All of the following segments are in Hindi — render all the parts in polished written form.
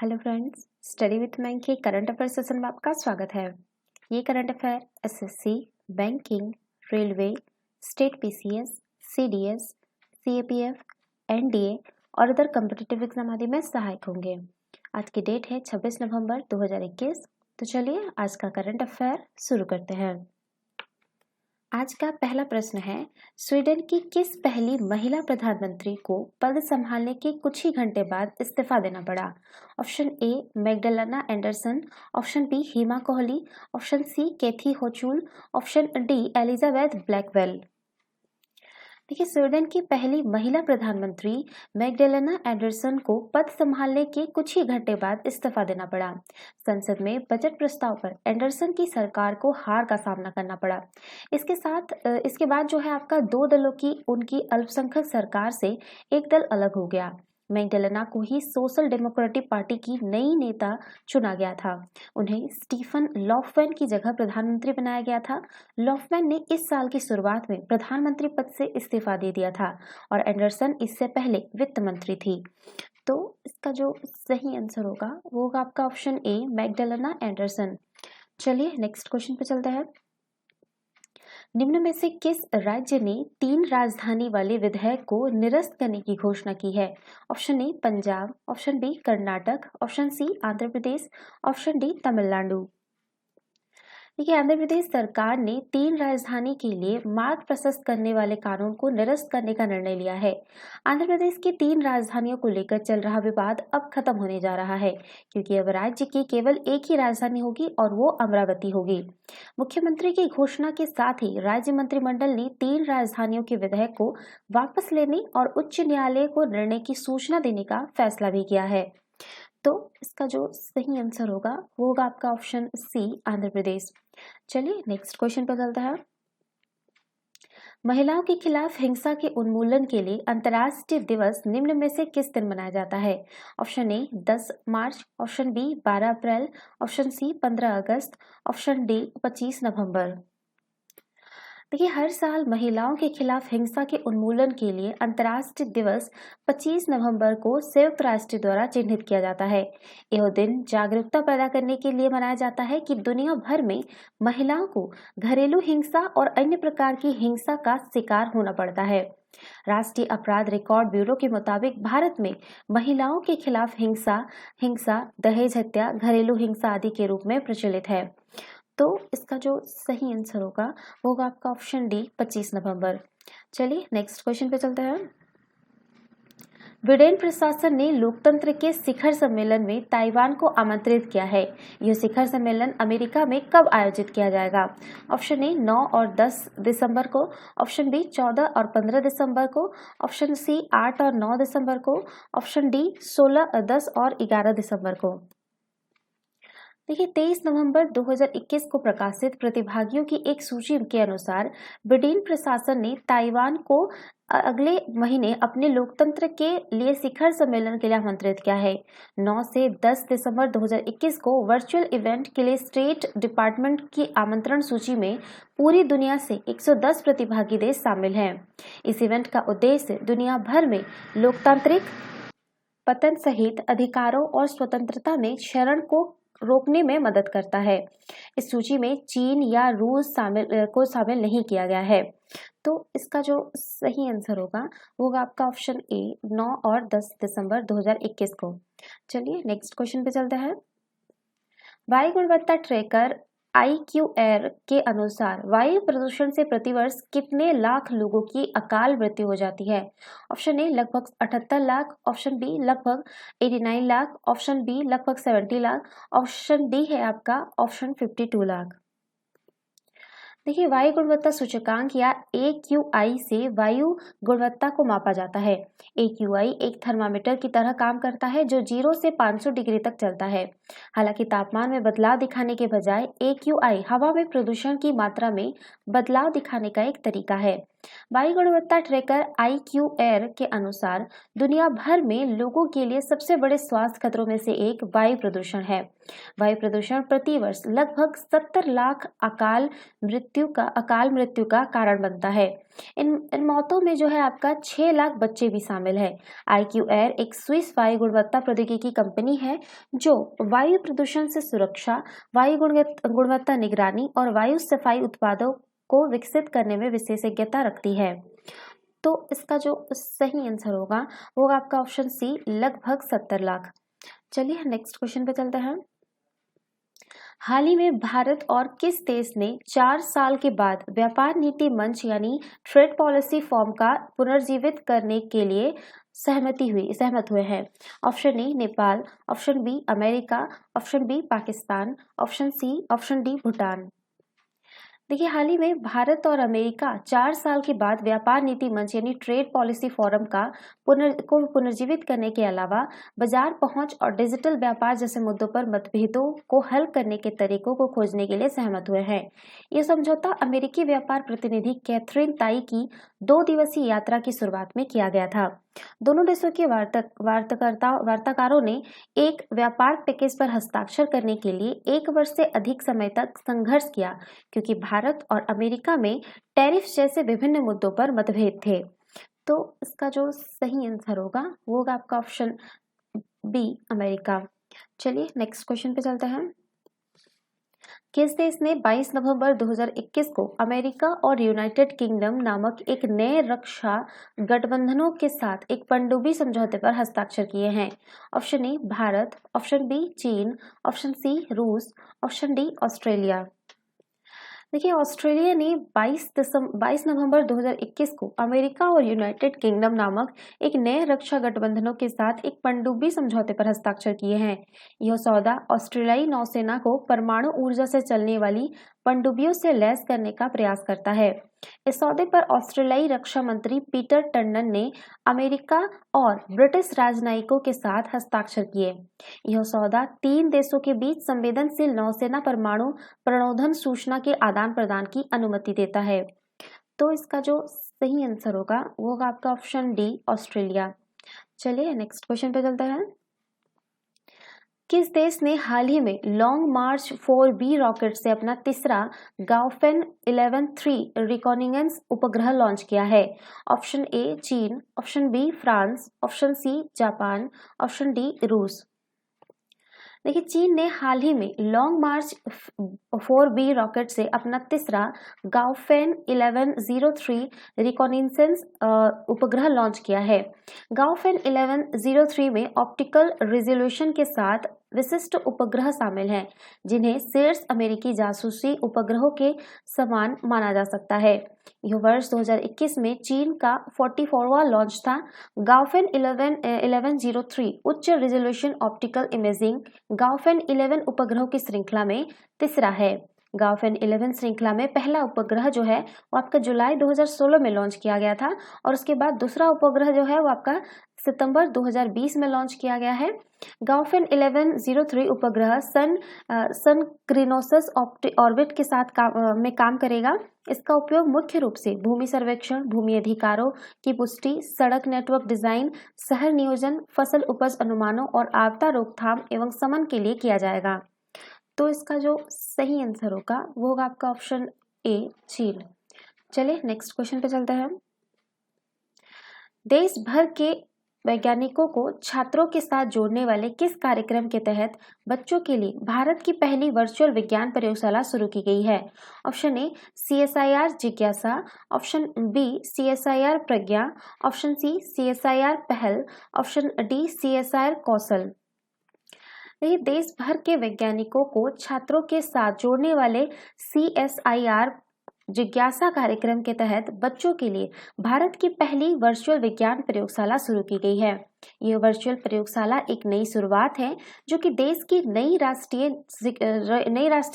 हेलो फ्रेंड्स, स्टडी विथ मैंक के करंट अफेयर सेशन में आपका स्वागत है। ये current affair SSC, banking, railway, state PCS, CDS, CAPF, NDA और अदर कॉम्पिटिटिव एग्जाम आदि में सहायक होंगे। आज की डेट है 26 नवंबर 2021। तो चलिए आज का करंट अफेयर शुरू करते हैं। आज का पहला प्रश्न है, स्वीडन की किस पहली महिला प्रधानमंत्री को पद संभालने के कुछ ही घंटे बाद इस्तीफा देना पड़ा? Option A Magdalena Andersson, option B Hima Kohli, option C Kathy Hochul, option D Elizabeth Blackwell. देखिए, स्वीडन की पहली महिला प्रधानमंत्री मैग्डलेना एंडरसन को पद संभालने के कुछ ही घंटे बाद इस्तीफा देना पड़ा। संसद में बजट प्रस्ताव पर एंडरसन की सरकार को हार का सामना करना पड़ा। इसके बाद जो है आपका दो दलों की उनकी अल्पसंख्यक सरकार से एक दल अलग हो गया। मैग्डलेना को ही सोशल डेमोक्रेटिक पार्टी की नई नेता चुना गया था। उन्हें स्टीफन लॉफ्वेन की जगह प्रधानमंत्री बनाया गया था। लॉफ्वेन ने इस साल की शुरुआत में प्रधानमंत्री पद से इस्तीफा दे दिया था और एंडरसन इससे पहले वित्त मंत्री थी। तो इसका जो सही आंसर होगा वो होगा आपका ऑप्शन ए मैग्डलेना एंडरसन। चलिए नेक्स्ट क्वेश्चन पे चलते हैं। निम्न में से किस राज्य ने 3 राजधानी वाले विधेयक को निरस्त करने की घोषणा की है? Option A Punjab, option B Karnataka, option C Andhra Pradesh, option D Tamil Nadu. देखिए, आंध्र प्रदेश सरकार ने 3 राजधानी के लिए मार्ग प्रशस्त करने वाले कानून को निरस्त करने का निर्णय लिया है। आंध्र प्रदेश की 3 राजधानियों को लेकर चल रहा विवाद अब खत्म होने जा रहा है, क्योंकि अब राज्य की केवल एक ही राजधानी होगी और वो अमरावती होगी। मुख्यमंत्री की घोषणा के साथ ही राज्य मंत्रिमंडल ने 3 राजधानियों के विधेयक को वापस लेने और उच्च न्यायालय को निर्णय की सूचना देने का फैसला भी किया है। तो इसका जो सही आंसर होगा वो होगा आपका ऑप्शन सी आंध्र प्रदेश। चलिए नेक्स्ट क्वेश्चन पर चलता है। महिलाओं के खिलाफ हिंसा के उन्मूलन के लिए अंतर्राष्ट्रीय दिवस निम्न में से किस दिन मनाया जाता है? ऑप्शन ए 10 मार्च, ऑप्शन बी 12 अप्रैल, ऑप्शन सी 15 अगस्त, ऑप्शन डी 25 नवंबर। देखिए, हर साल महिलाओं के खिलाफ हिंसा के उन्मूलन के लिए अंतर्राष्ट्रीय दिवस 25 नवंबर को संयुक्त राष्ट्र द्वारा चिन्हित किया जाता है। यह दिन जागरूकता पैदा करने के लिए मनाया जाता है कि दुनिया भर में महिलाओं को घरेलू हिंसा और अन्य प्रकार की हिंसा का शिकार होना पड़ता है। राष्ट्रीय अपराध रिकॉर्ड ब्यूरो के मुताबिक भारत में महिलाओं के खिलाफ हिंसा, दहेज हत्या, घरेलू हिंसा आदि के रूप में प्रचलित है। तो इसका जो सही आंसर होगा वो होगा आपका ऑप्शन डी 25 नवंबर। चलिए नेक्स्ट क्वेश्चन पे चलते हैं। ब्रिटेन प्रशासन ने लोकतंत्र के शिखर सम्मेलन में ताइवान को आमंत्रित किया है। यह शिखर सम्मेलन अमेरिका में कब आयोजित किया जाएगा? ऑप्शन ए 9 और 10 दिसंबर को, ऑप्शन बी 14 और 15 दिसंबर को, ऑप्शन सी 8 और 9 दिसंबर को, ऑप्शन डी 16, 10 और 11 दिसंबर को। देखिए, 23 नवंबर 2021 को प्रकाशित प्रतिभागियों की एक सूची के अनुसार ब्रिटेन प्रशासन ने ताइवान को अगले महीने अपने लोकतंत्र के लिए शिखर सम्मेलन के लिए आमंत्रित किया है। 9 से 10 दिसंबर 2021 को वर्चुअल इवेंट के लिए स्टेट डिपार्टमेंट की आमंत्रण सूची में पूरी दुनिया से 110 प्रतिभागी देश शामिल हैं। इस इवेंट का उद्देश्य दुनिया भर में लोकतांत्रिक पतन सहित अधिकारों और स्वतंत्रता में क्षरण को रोकने में मदद करता है। इस सूची में चीन या रूस शामिल नहीं किया गया है। तो इसका जो सही आंसर होगा वो होगा आपका ऑप्शन ए 9 और 10 दिसंबर 2021 को। चलिए नेक्स्ट क्वेश्चन पे चलते हैं। वायु गुणवत्ता ट्रैकर IQAir के अनुसार वायु प्रदूषण से प्रतिवर्ष कितने लाख लोगों की अकाल मृत्यु हो जाती है? ऑप्शन ए लगभग 78 लाख, ऑप्शन बी लगभग 89 लाख, ऑप्शन बी लगभग 70 लाख, ऑप्शन डी है आपका ऑप्शन 52 लाख। देखिए, वायु गुणवत्ता सूचकांक या AQI से वायु गुणवत्ता को मापा जाता है। AQI एक थर्मामीटर की तरह काम करता है जो 0 से 500 डिग्री तक चलता है। हालांकि तापमान में बदलाव दिखाने के बजाय AQI हवा में प्रदूषण की मात्रा में बदलाव दिखाने का एक तरीका है। वायु गुणवत्ता ट्रैकर IQAir के अनुसार दुनिया भर में लोगों के लिए सबसे बड़े स्वास्थ्य खतरों में से एक वायु प्रदूषण है। वायु प्रदूषण प्रतिवर्ष लगभग 70 लाख अकाल मृत्यु का कारण बनता है। इन मौतों में जो है आपका 6 लाख बच्चे भी शामिल है। IQAir एक स्विस वायु गुणवत्ता प्रौद्योगिकी कंपनी है जो वायु प्रदूषण से सुरक्षा, वायु गुणवत्ता निगरानी और वायु सफाई उत्पादों को विकसित करने में विशेषज्ञता रखती है। तो इसका जो सही आंसर होगा वो आपका ऑप्शन सी, लगभग 70 लाख। चलिए नेक्स्ट क्वेश्चन पे चलते हैं। हाल ही में भारत और किस देश ने 4 साल के बाद व्यापार नीति मंच यानी ट्रेड पॉलिसी फॉर्म का पुनर्जीवित करने के लिए सहमत हुए हैं? Option A Nepal, option B America, option B Pakistan, option D Bhutan. देखिए, हाल ही में भारत और अमेरिका 4 साल के बाद व्यापार नीति मंच यानी ट्रेड पॉलिसी फोरम का पुनर्जीवित करने के अलावा बाजार पहुंच और डिजिटल व्यापार जैसे मुद्दों पर मतभेदों को हल करने के तरीकों को खोजने के लिए सहमत हुए हैं। ये समझौता अमेरिकी व्यापार प्रतिनिधि कैथरीन ताई की 2 दिवसीय यात्रा की शुरुआत में किया गया था। दोनों देशों के वार्ताकारों ने एक व्यापार पैकेज पर हस्ताक्षर करने के लिए 1 वर्ष से अधिक समय तक संघर्ष किया क्योंकि भारत और अमेरिका में टैरिफ जैसे विभिन्न मुद्दों पर मतभेद थे। तो इसका जो सही आंसर होगा वो होगा आपका ऑप्शन बी अमेरिका। चलिए नेक्स्ट क्वेश्चन पे चलते हैं। किस देश ने 22 नवंबर 2021 को अमेरिका और यूनाइटेड किंगडम नामक एक नए रक्षा गठबंधनों के साथ एक पनडुब्बी समझौते पर हस्ताक्षर किए हैं? Option A Bharat, option B चीन, ऑप्शन सी रूस, ऑप्शन डी ऑस्ट्रेलिया। देखिए, ऑस्ट्रेलिया ने 22 नवंबर 2021 को अमेरिका और यूनाइटेड किंगडम नामक एक नए रक्षा गठबंधनों के साथ एक पनडुब्बी समझौते पर हस्ताक्षर किए हैं। यह सौदा ऑस्ट्रेलियाई नौसेना को परमाणु ऊर्जा से चलने वाली पनडुब्बियों से लैस करने का प्रयास करता है। इस सौदे पर ऑस्ट्रेलियाई रक्षा मंत्री पीटर टंडन ने अमेरिका और ब्रिटिश राजनयिकों के साथ हस्ताक्षर किए। यह सौदा 3 देशों के बीच संवेदनशील नौसेना परमाणु प्रणोदन सूचना के आदान प्रदान की अनुमति देता है। तो इसका जो सही आंसर होगा वो होगा आपका ऑप्शन डी ऑस्ट्रेलिया। चलिए नेक्स्ट क्वेश्चन पे चलते हैं। किस देश ने हाल ही में लॉन्ग मार्च 4B रॉकेट से अपना तीसरा गाओफेन 11-3 रिकॉनिनेंस उपग्रह लॉन्च किया है? ऑप्शन ए चीन, option B France, option C Japan, option D रूस। देखिए, चीन ने हाल ही में लॉन्ग मार्च 4B रॉकेट से अपना तीसरा गाओफेन 1103 रिकॉनिनेंस उपग्रह लॉन्च किया है। गाओफेन 1103 में ऑप्टिकल रिजोल्यूशन के साथ विशिष्ट उपग्रह शामिल हैं, जिन्हें शीर्ष अमेरिकी जासूसी उपग्रहों के समान माना जा सकता है। यह वर्ष 2021 में चीन का 44वां लॉन्च था। गाओफेन 1103 उच्च रिजोल्यूशन ऑप्टिकल इमेजिंग गाओफेन 11 उपग्रहों की श्रृंखला में तीसरा है। गाओफेन 11 श्रृंखला में पहला उपग्रह जो है वो आपका जुलाई 2016 में लॉन्च किया गया था और उसके बाद दूसरा उपग्रह जो है वो आपका सितंबर 2020 में लॉन्च किया गया है। गाओफेन 1103 उपग्रह सन क्रिनोसस ऑर्बिट के साथ में काम करेगा। इसका उपयोग मुख्य रूप से भूमि सर्वेक्षण, भूमि अधिकारों की पुष्टि, सड़क नेटवर्क डिजाइन, शहर नियोजन, फसल उपज अनुमानों और आपदा रोकथाम एवं शमन के लिए किया जाएगा। तो इसका जो सही आंसर होगा वो होगा आपका ऑप्शन ए चीन। चलिए नेक्स्ट क्वेश्चन पे चलते हैं। देश भर के वैज्ञानिकों को छात्रों के साथ जोड़ने वाले किस कार्यक्रम के तहत बच्चों के लिए भारत की पहली वर्चुअल विज्ञान प्रयोगशाला शुरू की गई है? ऑप्शन ए CSIR जिज्ञासा, ऑप्शन बी CSIR प्रज्ञा, ऑप्शन सी CSIR पहल, ऑप्शन डी CSIR कौशल। ये देश भर के वैज्ञानिकों को छात्रों के साथ जोड़ने वाले CSIR जिज्ञासा कार्यक्रम के तहत बच्चों के लिए भारत की पहली वर्चुअल विज्ञान प्रयोगशाला शुरू की गई है। यह वर्चुअल प्रयोगशाला एक नई शुरुआत है जो कि देश की नई राष्ट्रीय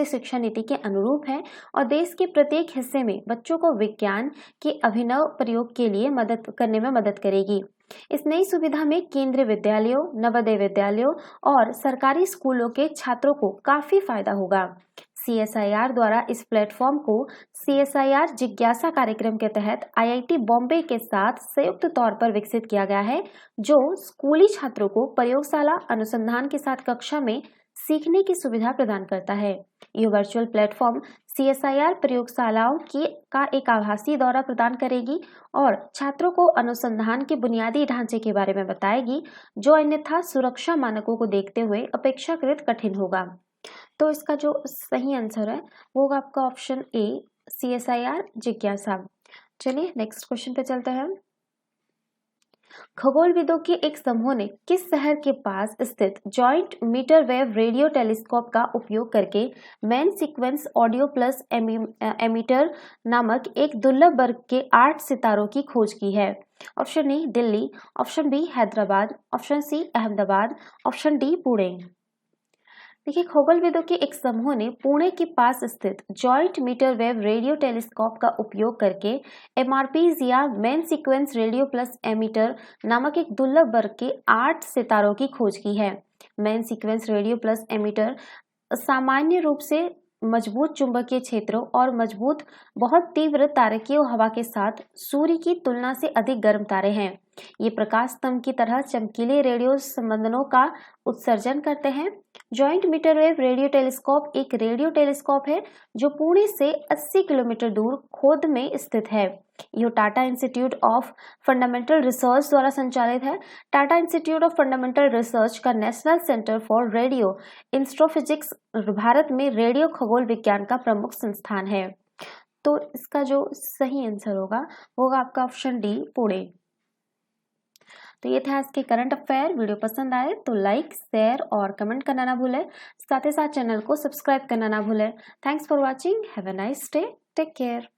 शिक्षा नीति के अनुरूप है और देश के प्रत्येक हिस्से में बच्चों को विज्ञान के अभिनव प्रयोग के लिए मदद करने में मदद करेगी। इस नई सुविधा में केंद्रीय विद्यालयों, नवोदय विद्यालयों और सरकारी स्कूलों के छात्रों को काफी फायदा होगा। CSIR द्वारा इस प्लेटफॉर्म को CSIR जिज्ञासा कार्यक्रम के तहत IIT बॉम्बे के साथ संयुक्त तौर पर विकसित किया गया है, जो स्कूली छात्रों को प्रयोगशाला अनुसंधान के साथ कक्षा में सीखने की सुविधा प्रदान करता है। यह वर्चुअल प्लेटफॉर्म CSIR प्रयोगशालाओं का एक आभासी दौरा प्रदान करेगी और छात्रों को अनुसंधान के बुनियादी ढांचे के बारे में बताएगी, जो अन्यथा सुरक्षा मानकों को देखते हुए अपेक्षाकृत कठिन होगा। तो इसका जो सही आंसर है वो होगा आपका ऑप्शन ए, CSIR जिज्ञासा। चलिए नेक्स्ट क्वेश्चन पे चलते हैं। खगोलविदों के एक समूह ने किस शहर के पास स्थित joint metre wave radio telescope का उपयोग करके main sequence audio plus emitter नामक एक दुर्लभ वर्ग के 8 सितारों की खोज की है? Option A Delhi, option B Hyderabad, option C Ahmedabad, option D Pune. देखिए, खगोलविदों के एक समूह ने पुणे के पास स्थित joint metre wave radio telescope का उपयोग करके MRPs या main sequence radio plus emitter नामक एक दुर्लभ वर्ग के 8 सितारों की खोज की है। Main sequence radio plus emitter सामान्य रूप से मजबूत चुंबकीय क्षेत्रों और मजबूत बहुत तीव्र तारकीय हवा के साथ सूर्य की तुलना से अधिक गर्म तारे हैं। ये प्रकाश स्तंभ की तरह चमकीले रेडियो संबंधों का उत्सर्जन करते हैं। Giant metre wave radio telescope एक रेडियो टेलीस्कोप है जो पुणे से 80 किलोमीटर दूर खोद में स्थित है। यह Tata Institute of Fundamental Research द्वारा संचालित है। Tata Institute of Fundamental Research का National Centre for Radio Astrophysics Bharat में रेडियो खगोल विज्ञान का प्रमुख संस्थान है। तो इसका जो सही आंसर होगा वो होगा आपका ऑप्शन डी, पुणे। तो ये था इसके करंट अफेयर। वीडियो पसंद आए तो लाइक, शेयर और कमेंट करना ना भूलें। साथ ही साथ चैनल को सब्सक्राइब करना ना भूलें। Thanks for watching. Have a nice day. Take care.